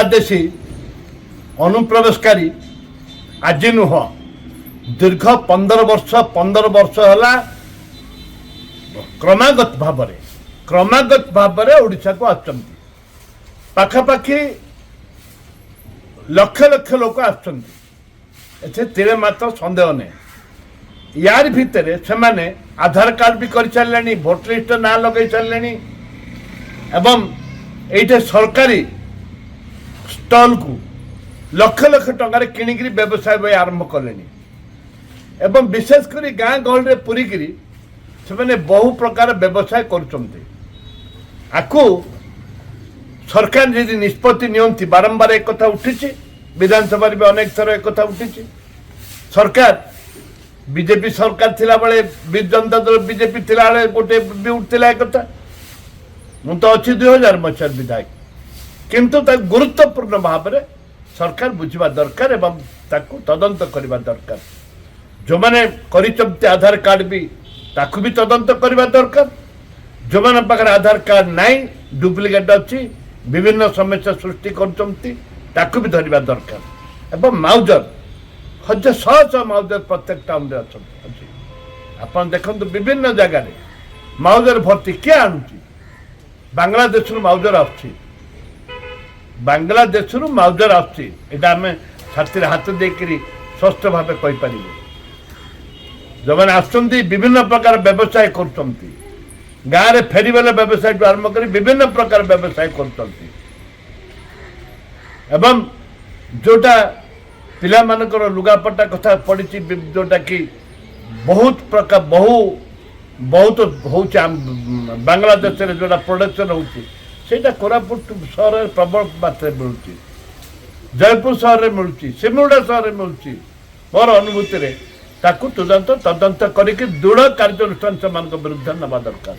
बांग्लादेशी अनुप्रवेशकारी आज नुह दीर्घ 15 वर्ष है क्रमागत भाव ओडिशा को आसुचंती पाखापाखि लक्ष लक्ष लोक आसुचंती तीरे मात्र संदेह नहीं यार भितर से माने आधार कार्ड भी कर सारे भोटर लिस्ट ना लगे सारे एवं ये सरकारी स्टल को लक्ष लक्ष टकर किणिकी व्यवसाय आरंभ कले एवं विशेषकर गाँ गहल पूरीकी से बहु प्रकार व्यवसाय करू सरकार यदि निष्पत्ति नियंती बारंबार एक कथा उठी विधानसभा भी अनेक थर एक कथा उठी सरकार बीजेपी सरकार थिला बेले विजु जनता दल बीजेपी थिला बेले गोटे भी उठता एक कथा मु तो अच्छी 2000 मसीह विधायक किंतु गुरुत्वपूर्ण भाव में सरकार बुझा दरकार एवं ताकू तदंत करने दरकार जो मैंने कर आधार कार्ड भी ताकू भी तदंत करने दरकार जो मैंने पाखे आधार कार्ड नाई डुप्लिकेट अच्छी विभिन्न समस्या सृष्टि कर भी धरवा दरकार एवं माउजर हजार शह माउजर प्रत्येक टाउन में अच्छी आप देखो विभिन्न जगार माउजर भर्ती किए आणुची बांग्लादेश माउजर आसुची बांग्लादेश माउजर आसुची एटा आम छाती हाथ देकर स्पष्ट भाव कहीपर जो मैंने आसुचंती विभिन्न प्रकार व्यवसाय कर गाँव में फेरीवाला व्यवसाय आरंभ कर विभिन्न प्रकार व्यवसाय कर जोटा पिला मानकर लुगापटा कथा पड़ी जोटा कि बहुत प्रकार बहुत हो बांग्लादेश रे जोटा प्रोडक्शन होटा कोरापुट सहर प्रबल मात्रा मिलूँ जयपुर सहर में मिलूँ सिमुड़ा सहर में मिलूँ मोर अनुभूति ताकू तदंत करके दृढ़ कार्यानुष्ठान से विरुद्ध नवा दरकार।